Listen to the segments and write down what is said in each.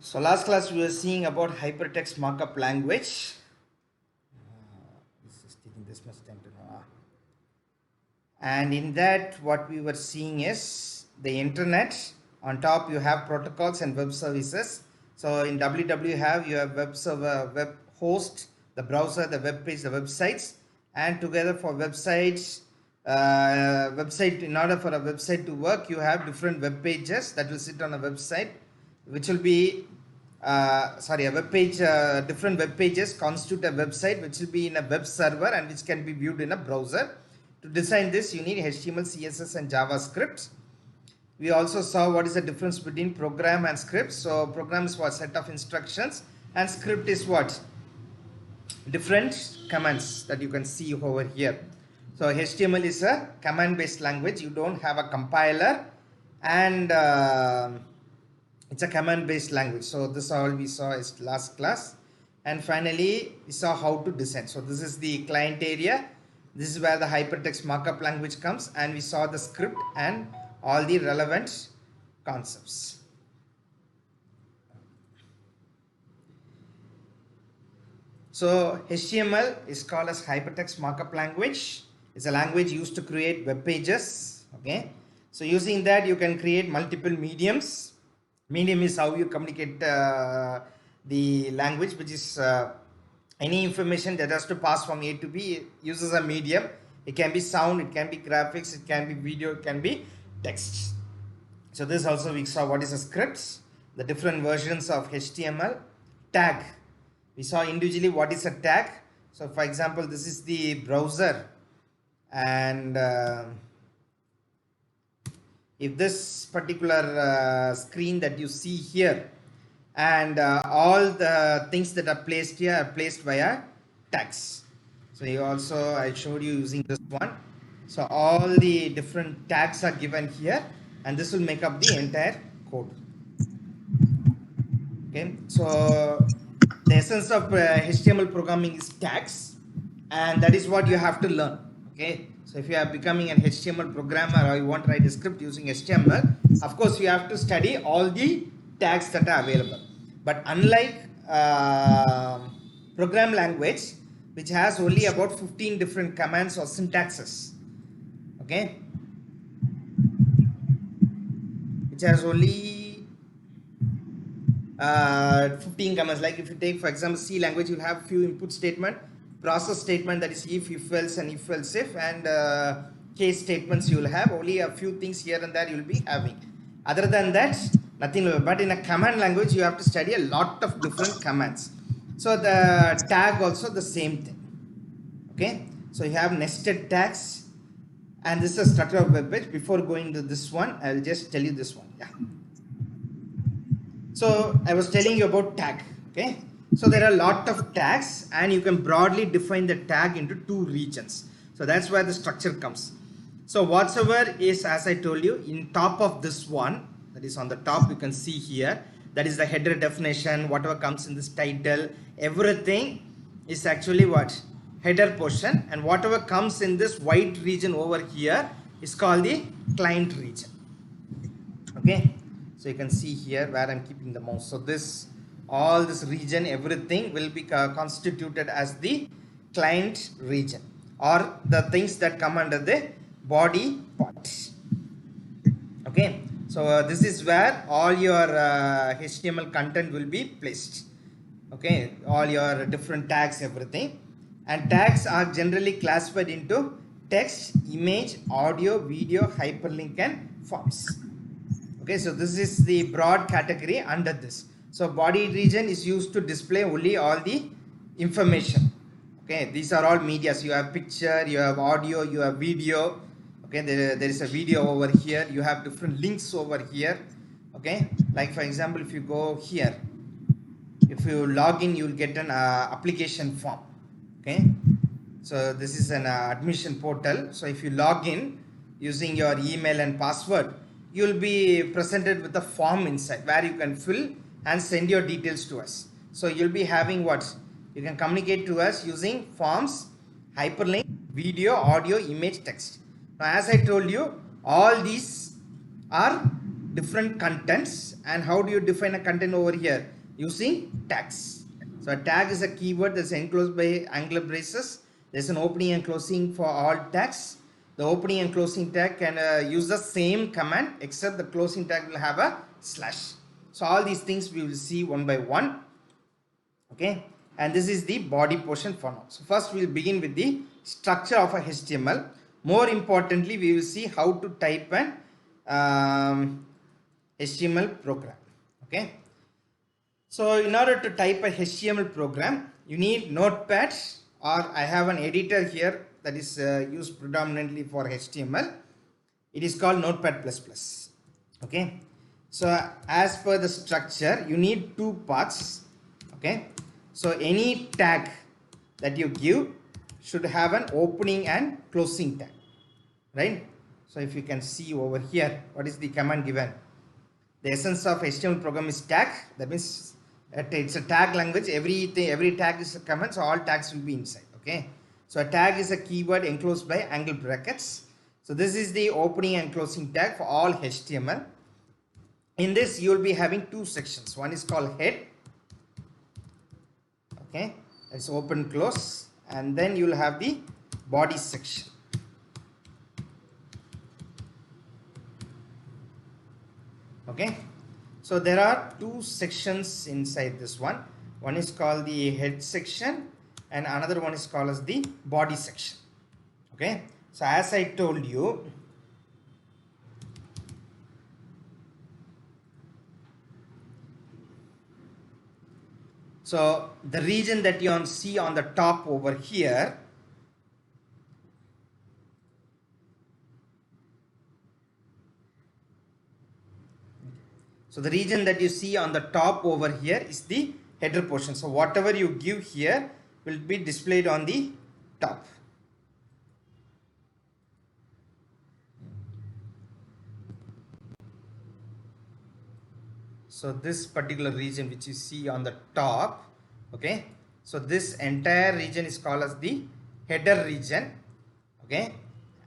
So last class we were seeing about hypertext markup language. This is taking this much time to know. And in that what we were seeing is the internet. On top you have protocols and web services. So in WW you have web server, web host, the browser, the web page, the websites, and together for websites, website, in order for a website to work, you have different web pages that will sit on a website, which will be a web page. Different web pages constitute a website which will be in a web server and which can be viewed in a browser. To design this, you need HTML, CSS, and JavaScript. We also saw what is the difference between program and script. So program is what? Set of instructions, and script is what? Different commands that you can see over here. So HTML is a command based language. You don't have a compiler, and it's a command based language. So this all we saw is last class. And finally we saw how to design. So this is the client area. This is where the hypertext markup language comes, and we saw the script and all the relevant concepts. So HTML is called as hypertext markup language. It's a language used to create web pages. Okay, so using that you can create multiple mediums. Medium is how you communicate the language, which is any information that has to pass from A to B uses a medium. It can be sound, it can be graphics, it can be video, it can be text. So this also we saw what is a script, the different versions of HTML. Tag, we saw individually what is a tag. So for example, this is the browser, and if this particular screen that you see here, and all the things that are placed here are placed via tags. So I showed you using this one. So all the different tags are given here, and this will make up the entire code. Okay, so the essence of HTML programming is tags, and that is what you have to learn. Okay, so if you are becoming an HTML programmer or you want to write a script using HTML, of course you have to study all the tags that are available. But unlike program language, which has only about 15 different commands or syntaxes, okay, which has only 15 commands. Like if you take for example C language, you have few input statement, process statement, that is if else, and if else if, and case statements. You will have only a few things here and there you will be having. Other than that, nothing. But in a command language you have to study a lot of different commands. So the tag also the same thing. Okay, so you have nested tags, and this is a structure of web page. Before going to this one, I will just tell you this one. Yeah, so I was telling you about tag. Okay, so there are a lot of tags, and you can broadly define the tag into two regions. So that's where the structure comes. So whatsoever is, as I told you, in top of this one, that is on the top, you can see here, that is the header definition. Whatever comes in this title, everything is actually what? Header portion, and whatever comes in this white region over here is called the client region. Okay, so you can see here where I'm keeping the mouse. So this, all this region, everything will be constituted as the client region, or the things that come under the body part. Okay, so this is where all your HTML content will be placed. Okay, all your different tags, everything. And tags are generally classified into text, image, audio, video, hyperlink, and forms. Okay, so this is the broad category under this. So body region is used to display only all the information. Okay, these are all media. So you have picture, you have audio, you have video. Okay, there is a video over here. You have different links over here. Okay, like for example, if you go here, if you log in, you will get an application form. Okay, so this is an admission portal. So if you log in using your email and password, you will be presented with a form inside where you can fill and send your details to us. So you'll be having what? You can communicate to us using forms, hyperlink, video, audio, image, text. Now as I told you, all these are different contents. And how do you define a content over here? using tags. So a tag is a keyword that's enclosed by angular braces. There's an opening and closing for all tags. The opening and closing tag can use the same command, except the closing tag will have a slash. So all these things we will see one by one. Okay, and this is the body portion for now. So first we will begin with the structure of a HTML. More importantly, we will see how to type an HTML program. Okay, so in order to type a HTML program, you need Notepad, or I have an editor here that is used predominantly for HTML. It is called Notepad++. Okay, so as per the structure, you need two parts. Okay, so any tag that you give should have an opening and closing tag, right? So if you can see over here, what is the command given? The essence of HTML program is tag. That means it's a tag language. Every tag is a command, so all tags will be inside. Okay, so a tag is a keyword enclosed by angle brackets. So this is the opening and closing tag for all HTML. In this, you will be having two sections. One is called head. Okay, it's open close, and then you will have the body section. Okay, so there are two sections inside this one. One is called the head section, and another one is called as the body section. Okay, so as I told you, so the region that you see on the top over here, so the region that you see on the top over here is the header portion. So whatever you give here will be displayed on the top. So this particular region which you see on the top, okay, so this entire region is called as the header region. Okay,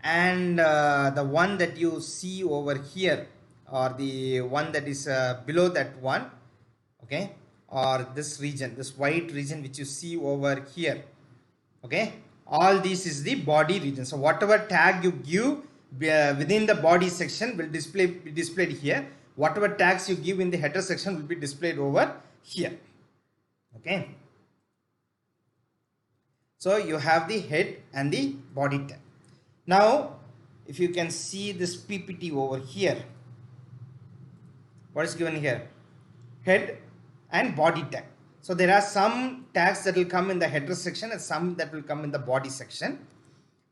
and the one that you see over here, or the one that is below that one, okay, or this region, this white region which you see over here, okay, all this is the body region. So whatever tag you give within the body section will be displayed here. Whatever tags you give in the header section will be displayed over here. Okay, so you have the head and the body tag. Now if you can see this PPT over here, what is given here? Head and body tag. So there are some tags that will come in the header section and some that will come in the body section.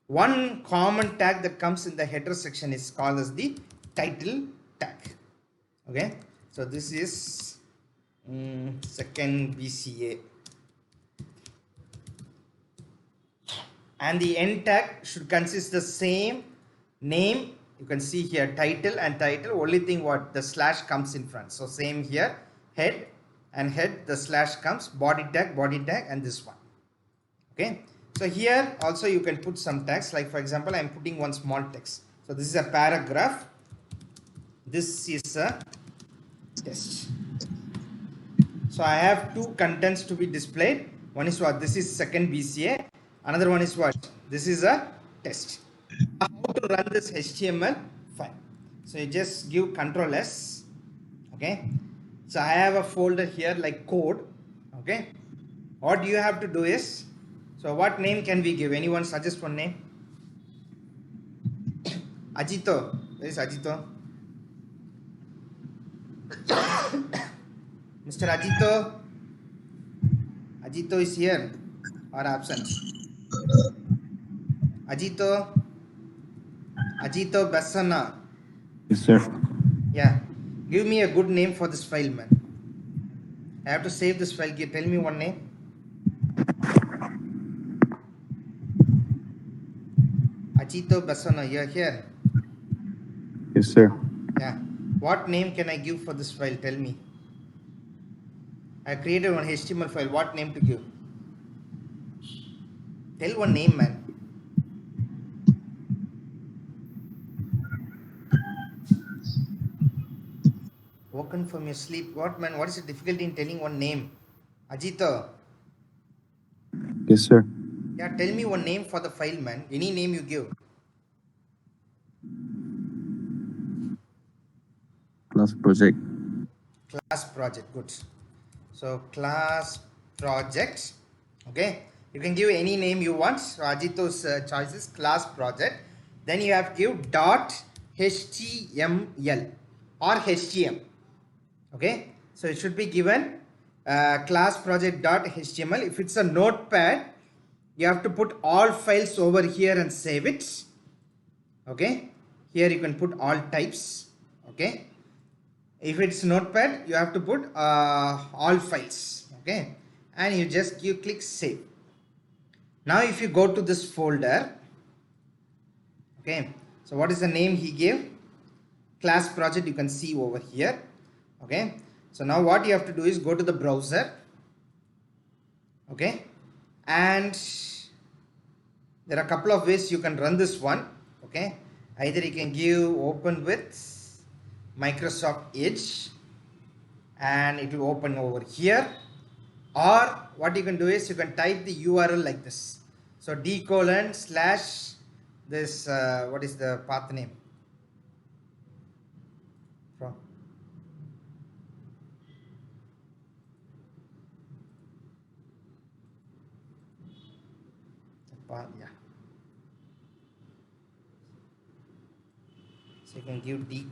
One common tag that comes in the header section is called as the title tag. Okay, so this is second BCA, and the end tag should consist the same name. You can see here title and title, only thing what the slash comes in front. So same here, head and head, the slash comes, body tag, and this one. Okay, so here also you can put some tags, like for example I am putting one small text. So this is a paragraph, this is a test. So I have two contents to be displayed. One is what? This is second BCA. Another one is what? This is a test. How to run this HTML file? So you just give Control S. Okay, so I have a folder here like code. Okay, what you have to do is, so what name can we give? Anyone suggest one name? Ajito. Where is Ajito? Mr. Ajito. Ajito is here or absent? Ajito. Ajito Bassana. Yes, sir. Yeah. Give me a good name for this file, man. I have to save this file. Tell me one name. Ajito Bassana, you're here. Yes, sir. Yeah. What name can I give for this file? Tell me. I created one HTML file. What name to give? Tell one name, man. Woken from your sleep. What, man? What is the difficulty in telling one name? Ajita. Yes, sir. Yeah, tell me one name for the file, man. Any name you give. Class project. Class project. Good. So class project. Okay. You can give any name you want. So Ajito's choice is class project. Then you have to give dot html or htm. Okay. So it should be given class project dot html. If it's a notepad, you have to put all files over here and save it. Okay. Here you can put all types. Okay. If it's notepad, you have to put all files. Okay. And you just click save. Now if you go to this folder, okay, so what is the name he gave? Class project, you can see over here. Okay, so now what you have to do is go to the browser. Okay, and there are a couple of ways you can run this one. Okay, either you can give open with Microsoft Edge and it will open over here, or what you can do is you can type the URL like this. So d:// this what is the path name from? Yeah. So you can give d://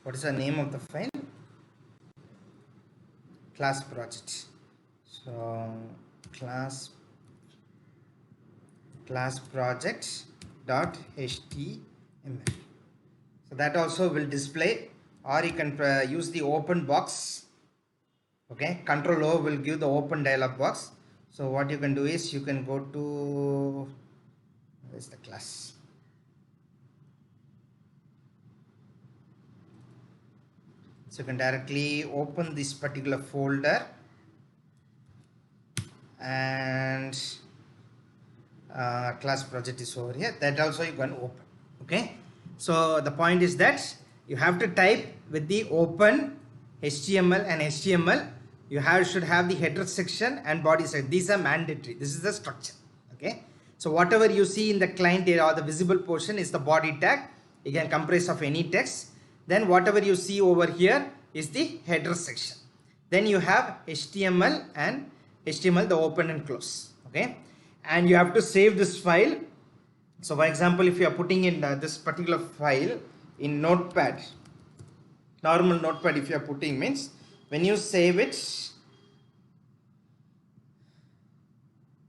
what is the name of the file? Class project. So class project dot html. So that also will display, or you can use the open box. Okay, Control O will give the open dialog box. So what you can do is you can go to, where's the class? So you can directly open this particular folder and class project is over here. That also you can open. Okay. So the point is that you have to type with the open HTML and HTML. You should have the header section and body section. These are mandatory. This is the structure. Okay. So whatever you see in the client area or the visible portion is the body tag. It can comprise of any text. Then whatever you see over here is the header section. Then you have HTML and HTML, the open and close. Okay. And you have to save this file. So for example, if you are putting in this particular file in Notepad, normal Notepad, if you are putting, means when you save it,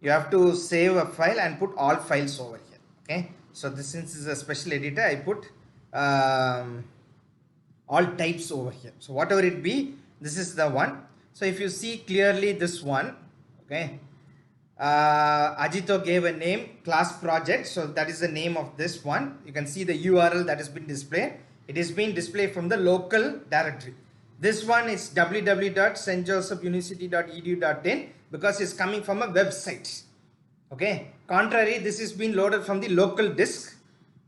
you have to save a file and put all files over here. Okay. So this, since is a special editor, I put all types over here. So whatever it be, this is the one. So if you see clearly this one, okay, Ajito gave a name, class project. So that is the name of this one. You can see the URL that has been displayed. It is being displayed from the local directory. This one is www.stjosephuniversity.edu.in because it's coming from a website. Okay. Contrary, this is being loaded from the local disk.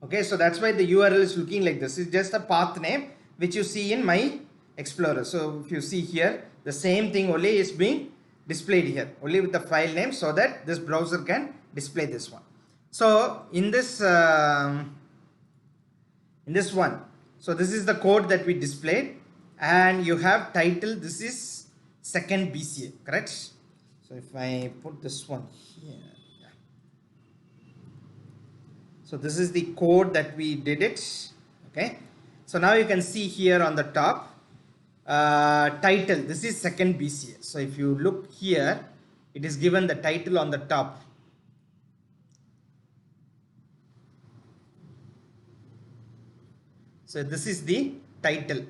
Okay. So that's why the URL is looking like this. It's just a path name which you see in my Explorer. So if you see here, the same thing only is being displayed here, only with the file name, so that this browser can display this one. So in this one, so this is the code that we displayed, and you have title. This is second BCA, correct? So if I put this one here, yeah. So this is the code that we did it. Okay. So now you can see here on the top, title, this is second BCA. So if you look here, it is given the title on the top. So this is the title.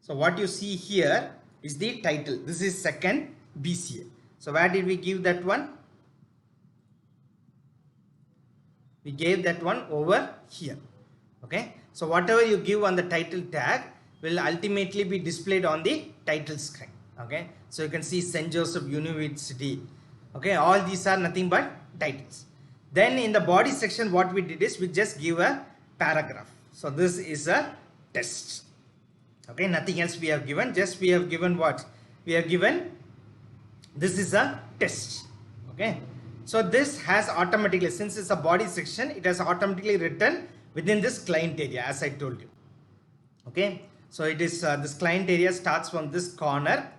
So what you see here is the title. This is second BCA. So where did we give that one? We gave that one over here. Okay. So whatever you give on the title tag will ultimately be displayed on the title screen. Okay, so you can see St. Joseph University. Okay, all these are nothing but titles. Then in the body section, what we did is we just give a paragraph. So this is a test. Okay, nothing else we have given, just we have given what? We have given, this is a test. Okay, so this has automatically, since it's a body section, it has automatically written within this client area, as I told you. Okay, so it is this client area starts from this corner.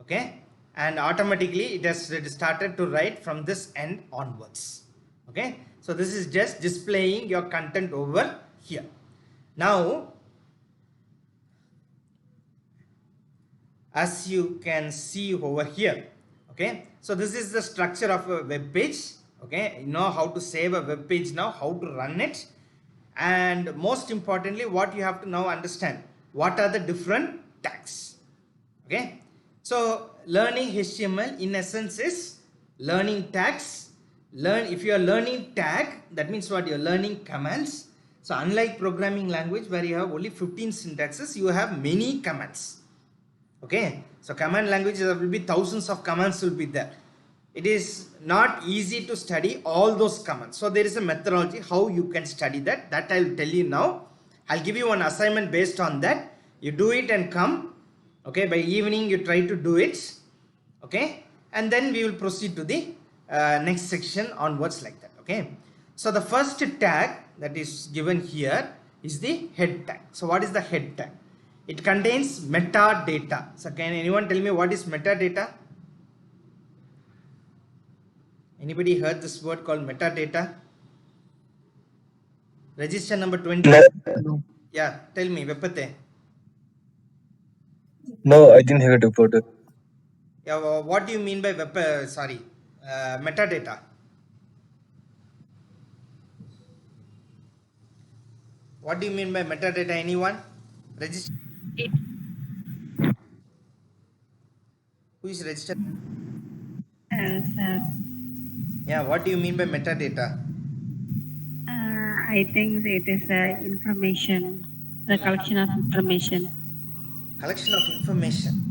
Okay, and automatically it has started to write from this end onwards. Okay, so this is just displaying your content over here. Now as you can see over here, okay, so this is the structure of a web page. Okay, you know how to save a web page now, how to run it, and most importantly what you have to now understand, what are the different tags. Okay, so learning HTML in essence is learning tags. If you are learning tag, that means what? You're learning commands. So unlike programming language where you have only 15 syntaxes, you have many commands. Okay, so command language, there will be thousands of commands will be there. It is not easy to study all those commands. So there is a methodology how you can study that. That I will tell you now. I'll give you one assignment based on that. You do it and come. Okay, by evening you try to do it. Okay, and then we will proceed to the next section onwards like that. Okay, so the first tag that is given here is the head tag. So what is the head tag? It contains metadata. So can anyone tell me what is metadata? Anybody heard this word called metadata? Register number 20. No. Yeah, tell me, Vepate. No, I didn't hear about it. Yeah, what do you mean by metadata? What do you mean by metadata? Anyone? Register. Who is registered? Sir, Yeah, what do you mean by metadata? I think it is information, the collection of information. Collection of information.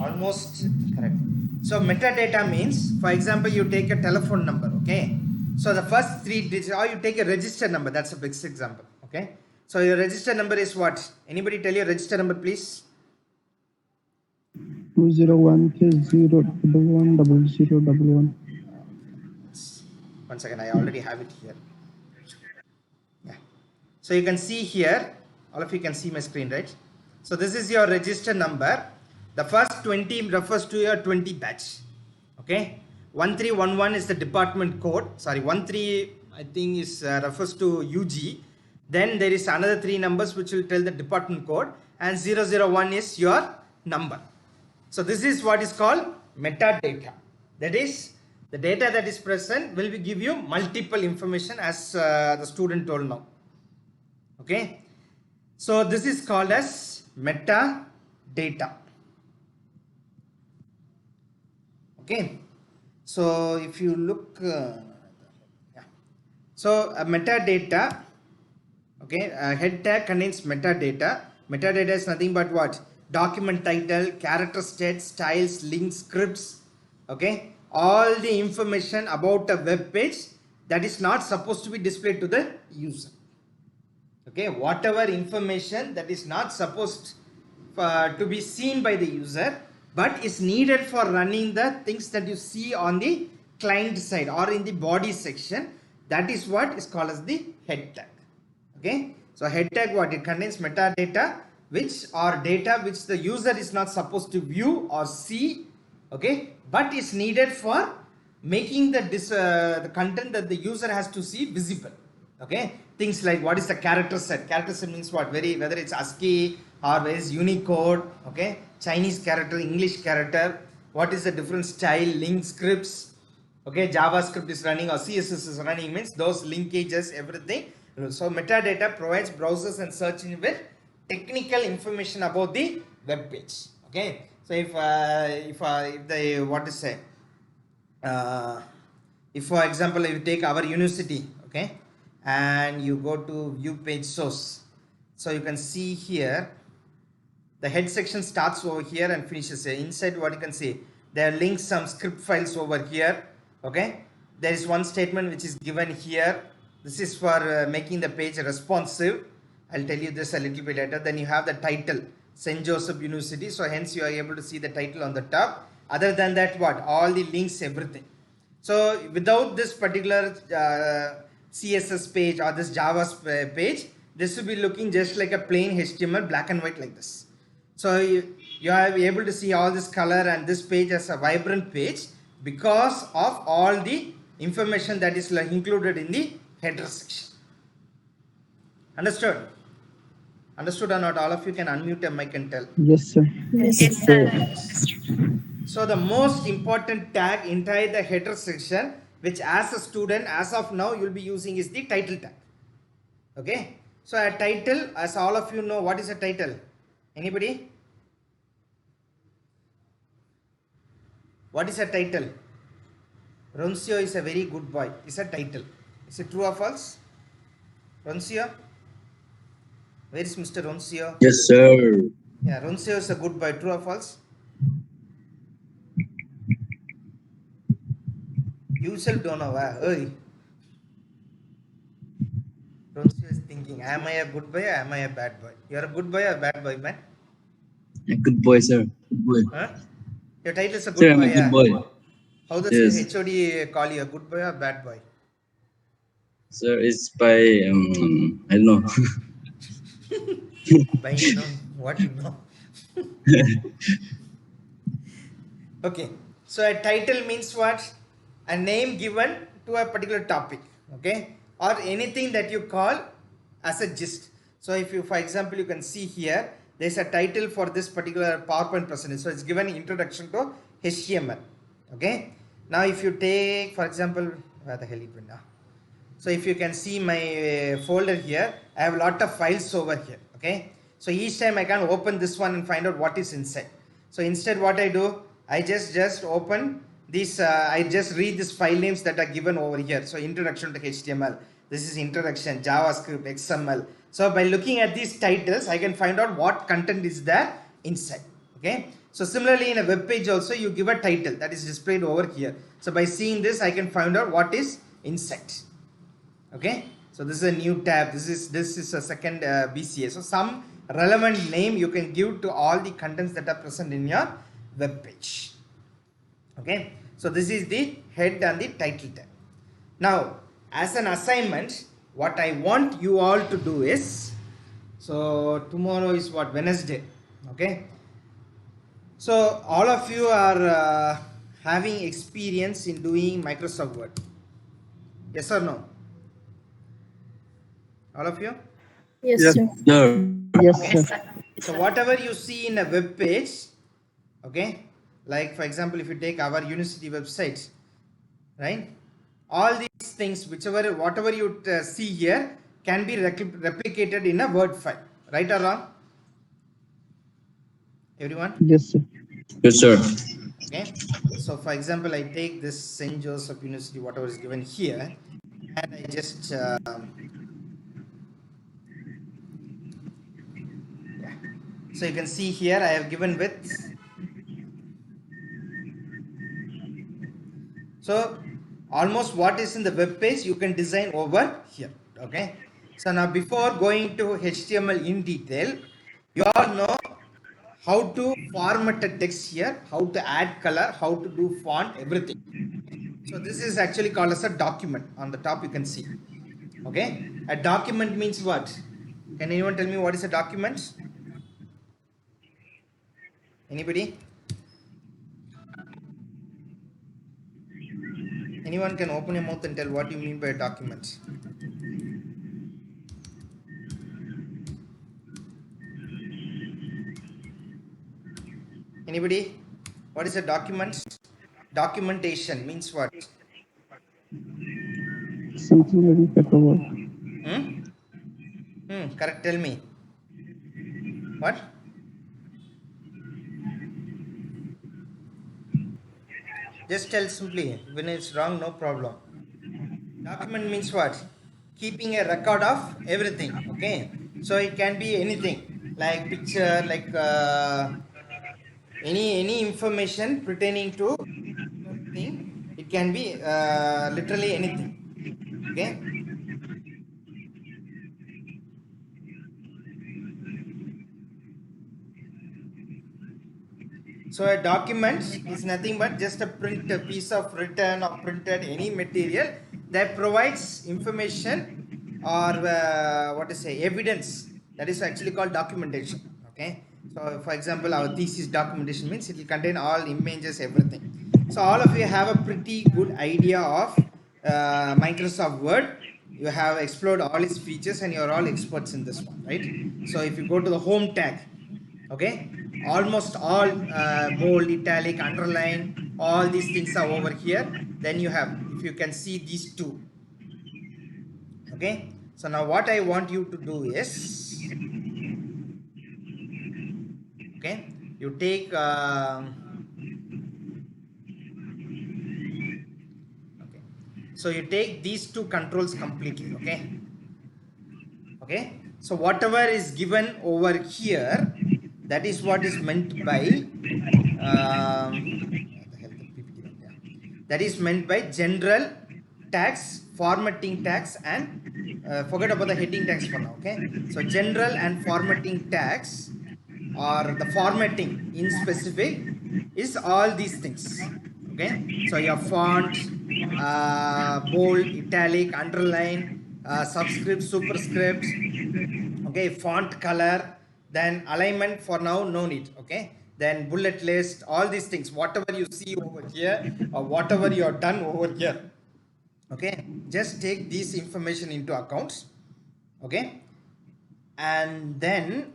Almost correct. So metadata means, for example, you take a telephone number, okay? So the first 3 digits, or you take a register number, that's a best example, okay? So your register number is what? Anybody tell your register number, please? 201K0110011. One second, I already have it here. Yeah. So you can see here, all of you can see my screen, right? So this is your register number. The first 20 refers to your 20 batch. Okay. 1311 is the department code. Sorry, 13 I think is refers to UG. Then there is another 3 numbers which will tell the department code, and 001 is your number. So this is what is called metadata. That is, the data that is present will give you multiple information, as the student told now. Okay. So this is called as metadata. Okay. So if you look, so metadata, okay, head tag contains metadata. Metadata is nothing but what? Document title, character sets, styles, links, scripts, okay, all the information about a web page that is not supposed to be displayed to the user. Okay, whatever information that is not supposed to be seen by the user but is needed for running the things that you see on the client side or in the body section, that is what is called as the head tag. Okay, so head tag, what? It contains metadata, which are data which the user is not supposed to view or see, okay, but is needed for making the content that the user has to see visible. Okay, things like what is the character set? Character set means what? Whether it's ASCII or whether it's Unicode, okay, Chinese character, English character, what is the different style, link, scripts, okay, JavaScript is running or CSS is running, means those linkages, everything. So metadata provides browsers and search engine with technical information about the web page. Okay, so if they what to say, if for example if you take our university, okay, and you go to view page source, so you can see here, The head section starts over here and finishes here. Inside, what you can see, there are links, some script files over here. Okay, there is one statement which is given here. This is for making the page responsive. I'll tell you this a little bit later. Then you have the title, St. Joseph University. So hence you are able to see the title on the top. Other than that, what? All the links, everything. So without this particular CSS page or this Java page, this will be looking just like a plain HTML, black and white like this. So you are able to see all this color and this page as a vibrant page because of all the information that is included in the header section. Understood? Understood or not? All of you can unmute your mic and tell. Yes, sir. Yes, sir. So the most important tag inside the header section, which as a student, as of now, you'll be using is the title tag. Okay. So a title, as all of you know, what is a title? Anybody? What is a title? Roncio is a very good boy. It's a title. Is it true or false? Roncio? Where is Mr. Roncio? Yes, sir. Yeah, Roncio is a good boy. True or false? You yourself don't know. Hey. Roncio is thinking, am I a good boy or am I a bad boy? You're a good boy or a bad boy, man? A good boy, sir. Good boy. Huh? Your title is a good Sir, I'm boy. a good Yeah? boy. How does Yes. your HOD call you, a good boy or a bad boy? Sir, it's by I don't know. By you know what you know. Okay, so a title means what? A name given to a particular topic, okay, or anything that you call as a gist. So if you, for example, you can see here, there's a title for this particular PowerPoint presentation. So it's given introduction to HTML. Okay, now if you take, for example, where the hell it went now? So if you can see my folder here, I have a lot of files over here. Okay, so each time I can open this one and find out what is inside. So instead, what I do, I just open these. I just read these file names that are given over here. So introduction to HTML. This is introduction, JavaScript, XML. So by looking at these titles, I can find out what content is there inside. Okay. So similarly, in a web page also, you give a title that is displayed over here. So by seeing this, I can find out what is inside. Okay, so this is a new tab. This is a second BCA. So some relevant name you can give to all the contents that are present in your web page. Okay, so this is the head and the title tab. Now, as an assignment, what I want you all to do is, so tomorrow is what, Wednesday. Okay, so all of you are having experience in doing Microsoft Word. Yes or no? All of you? Yes, Yes. sir. Sir. Yes, sir. So whatever you see in a web page, okay, like for example, if you take our university website, right, all these things, whatever you see here can be replicated in a Word file, right or wrong? Everyone? Yes, sir. Yes, sir. Okay, so for example, I take this St. Joseph University, whatever is given here, and I just so you can see here I have given width. So almost what is in the web page you can design over here. Okay, so now before going to HTML in detail, you all know how to format a text here, how to add color, how to do font, everything. So this is actually called as a document. On the top you can see. Okay, a document means what? Can anyone tell me what is a document? Anybody? Anyone can open your mouth and tell what you mean by a document. Anybody? What is a document? Documentation means what? Something like paperwork. Correct. Tell me. What? Just tell simply. When it's wrong, no problem. Document means what? Keeping a record of everything. Okay. So it can be anything. like picture, like any information pertaining to thing. It can be literally anything. Okay. So a document is nothing but just a print, a piece of written or printed any material that provides information or what to say, evidence. That is actually called documentation. Okay. So for example, our thesis documentation means it will contain all images, everything. So all of you have a pretty good idea of Microsoft Word. You have explored all its features and you're all experts in this one, right? So if you go to the home tag, okay, almost all bold, italic, underline, all these things are over here. Then you have, if you can see these two, okay. So now what I want you to do is, okay, you take okay, so you take these two controls completely, okay. So whatever is given over here, that is what is meant by that is meant by general tags, formatting tags, and forget about the heading tags for now. Okay, so general and formatting tags, or the formatting in specific, is all these things. Okay, so your font, bold, italic, underline, subscript, superscript, okay, font color, then alignment for now no need, okay, then bullet list, all these things, whatever you see over here or whatever you have done over here, okay, just take this information into account, okay. And then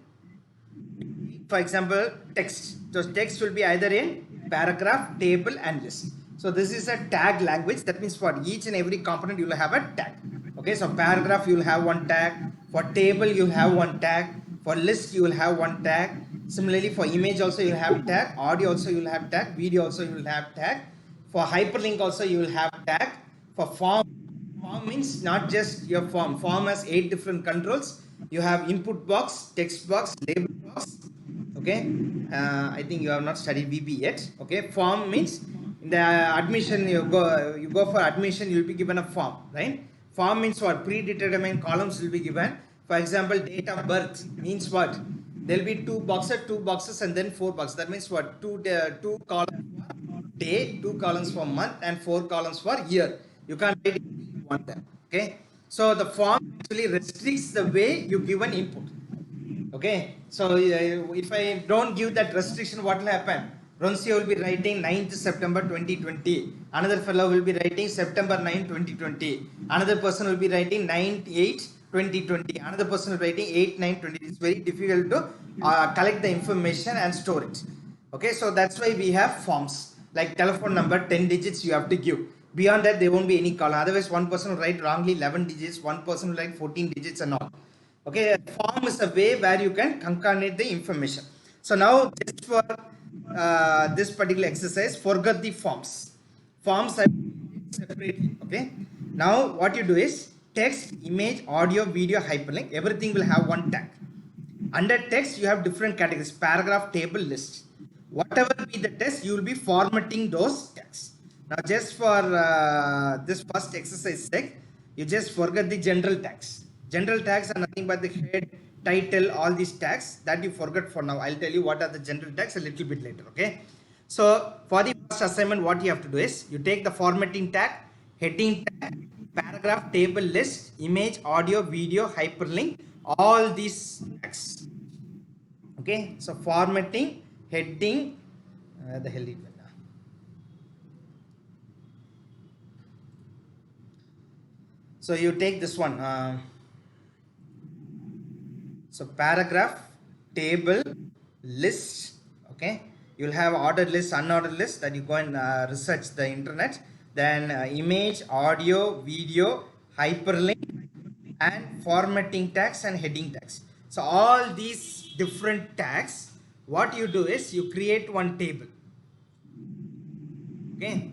for example, text, so text will be either in paragraph, table, and list. So this is a tag language. That means for each and every component you will have a tag. Okay, so paragraph you will have one tag, for table you will have one tag, for list you will have one tag. Similarly for image also you will have tag, audio also you will have tag, video also you will have tag, for hyperlink also you will have tag, for form means not just your form has 8 different controls. You have input box, text box, label box, okay. I think you have not studied VB yet. Okay, form means in the admission, you go for admission, you will be given a form, right? Form means what? Predetermined columns will be given. For example, date of birth means what? There will be two boxes and then 4 boxes. That means what? Two columns for day, 2 columns for month, and 4 columns for year. You can't write it in one time. Okay, so the form actually restricts the way you give an input. Okay, so if I don't give that restriction, what will happen? Roncio will be writing 9th September 2020. Another fellow will be writing September 9, 2020. Another person will be writing 9, 8, 2020. Another person will be writing 8, 9, 20. It's very difficult to collect the information and store it. Okay, so that's why we have forms. Like telephone number, 10 digits you have to give. Beyond that, there won't be any column. Otherwise, one person will write wrongly 11 digits, one person will write 14 digits and all. Okay, form is a way where you can concatenate the information. So now just for this particular exercise, forget the forms. Forms are separately. Okay, now what you do is text, image, audio, video, hyperlink, everything will have one tag. Under text you have different categories: paragraph, table, list. Whatever be the text, you will be formatting those tags. Now just for this first exercise sake, you just forget the general tags. General tags are nothing but the head, title, all these tags that you forget for now. I'll tell you what are the general tags a little bit later. Okay, so for the first assignment, what you have to do is you take the formatting tag, heading tag, paragraph, table, list, image, audio, video, hyperlink, all these tags. Okay, so formatting, heading, the hell it went. So you take this one. So paragraph, table, list. Okay, you'll have ordered list, unordered list that you go and research the internet. Then image, audio, video, hyperlink, and formatting tags and heading tags. So all these different tags, what you do is you create one table. Okay.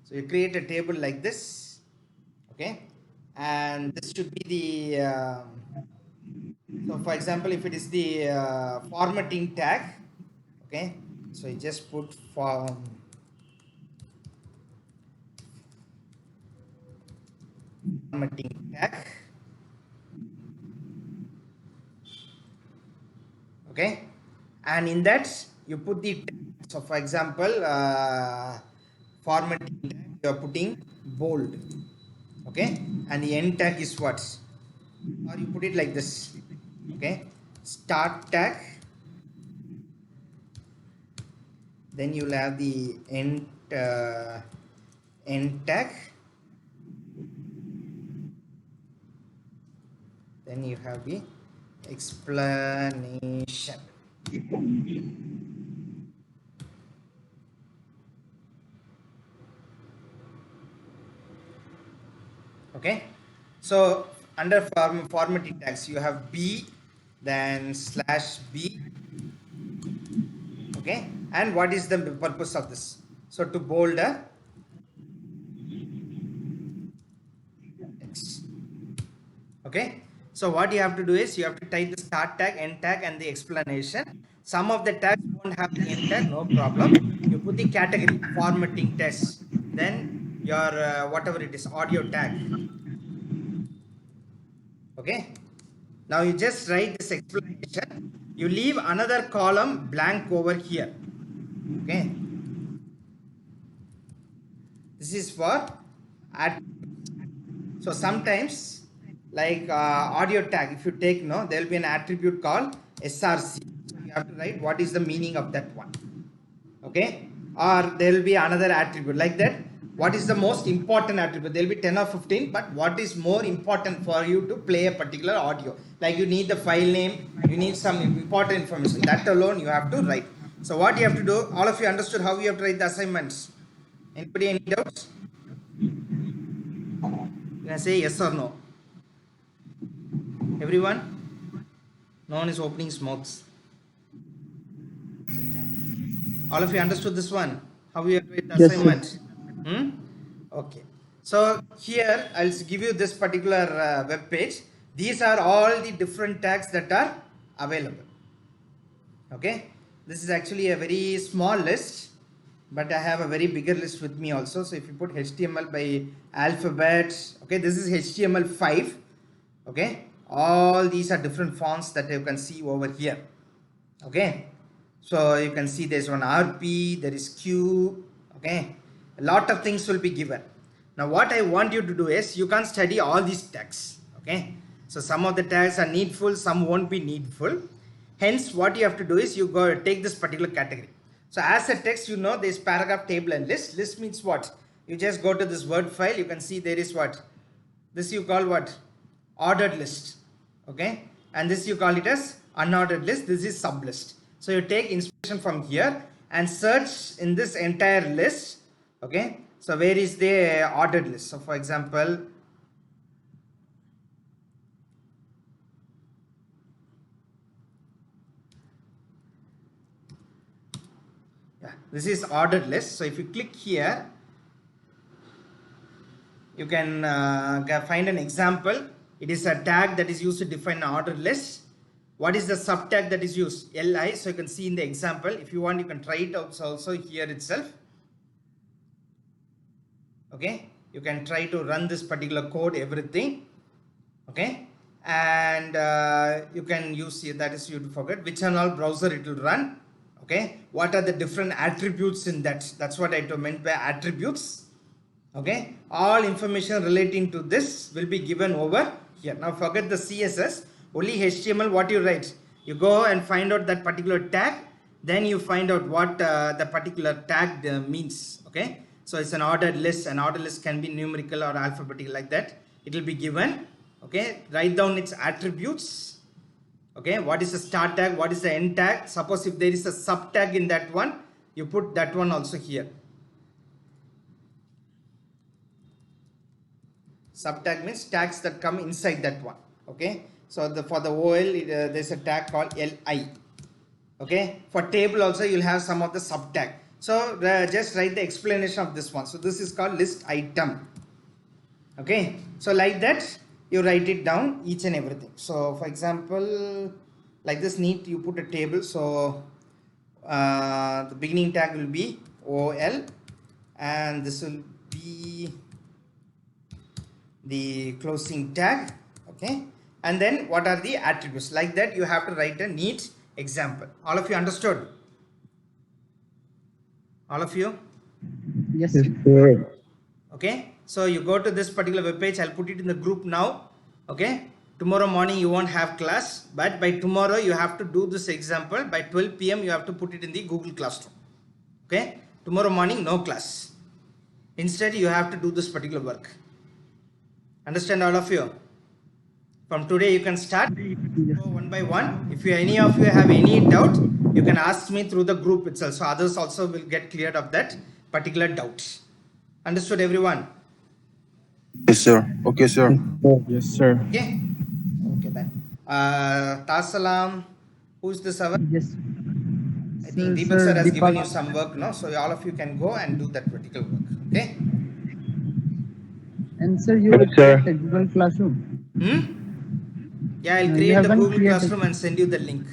So you create a table like this. Okay, and this should be the so for example, if it is the formatting tag, okay, so you just put formatting tag, okay, and in that you put the tag. So for example, formatting tag, you are putting bold, okay, and the end tag is what, or you put it like this, okay, start tag, then you'll have the end tag, then you have the explanation. Okay, so under formatting tags you have B, then /B, okay, and what is the purpose of this? So to bold a text, okay. So what you have to do is you have to type the start tag, end tag, and the explanation. Some of the tags won't have the end tag, no problem. You put the category formatting test, then your whatever it is, audio tag, okay. Now you just write this explanation. You leave another column blank over here, okay. This is for so sometimes like audio tag, if you take, no, there will be an attribute called src, so you have to write what is the meaning of that one, okay, or there will be another attribute like that. What is the most important attribute? There will be 10 or 15, but what is more important for you to play a particular audio? Like you need the file name, you need some important information, that alone you have to write. So what you have to do, all of you understood how you have to write the assignments? Anybody any doubts? Can I say yes or no? Everyone? No one is opening his mouths. All of you understood this one? How you have to write the Yes, sir. assignment? Okay. So here I'll give you this particular web page. These are all the different tags that are available. Okay. This is actually a very small list, but I have a very bigger list with me also. So if you put HTML by alphabet, okay, this is HTML5. Okay. All these are different fonts that you can see over here. Okay. So you can see there's one RP, there is Q, okay. A lot of things will be given. Now what I want you to do is, you can't study all these tags, okay. So some of the tags are needful, some won't be needful. Hence what you have to do is, you go take this particular category. So as a text, you know, there's paragraph, table and list. List means what? You just go to this Word file, you can see there is what? This you call what? Ordered list, okay. And this you call it as unordered list. This is sub list. So you take inspiration from here and search in this entire list, okay. So where is the ordered list? So for example, yeah, this is ordered list. So if you click here, you can find an example. It is a tag that is used to define an ordered list. What is the sub tag that is used? Li. So you can see in the example. If you want, you can try it out also here itself. Okay, you can try to run this particular code, everything. Okay, and you can use here, that is you to forget which and all browser it will run. Okay, what are the different attributes in that? That's what I meant by attributes. Okay, all information relating to this will be given over here. Now forget the CSS, only HTML. What you write, you go and find out that particular tag, then you find out what the particular tag means. Okay, so it's an ordered list. An ordered list can be numerical or alphabetical, like that it will be given. Okay, write down its attributes. Okay, what is the start tag, what is the end tag? Suppose if there is a sub tag in that one, you put that one also here. Sub tag means tags that come inside that one. Okay, so for the OL there's a tag called LI. Okay, for table also you'll have some of the sub tag. So just write the explanation of this one. So this is called list item. Okay, so like that you write it down each and everything. So for example, like this neat, you put a table. So the beginning tag will be OL, and this will be the closing tag. Okay, and then what are the attributes? Like that you have to write a neat example. All of you understood? All of you? Yes, sir. Okay, so you go to this particular web page. I'll put it in the group now. Okay, tomorrow morning you won't have class, but by tomorrow you have to do this example. By 12 p.m. you have to put it in the Google Classroom. Okay, tomorrow morning no class. Instead you have to do this particular work. Understand, all of you? From today you can start one by one. If any of you have any doubt, you can ask me through the group itself, so others also will get cleared of that particular doubt. Understood, everyone? Yes, sir. Okay, sir. Yes, sir. Okay, okay then. Tasalam, who's this our? Yes. I think Deepak sir has given you some work, no? So all of you can go and do that particular work. Okay. And sir, you will create a Google Classroom. Yeah, I'll You create the haven't Google created- Classroom and send you the link.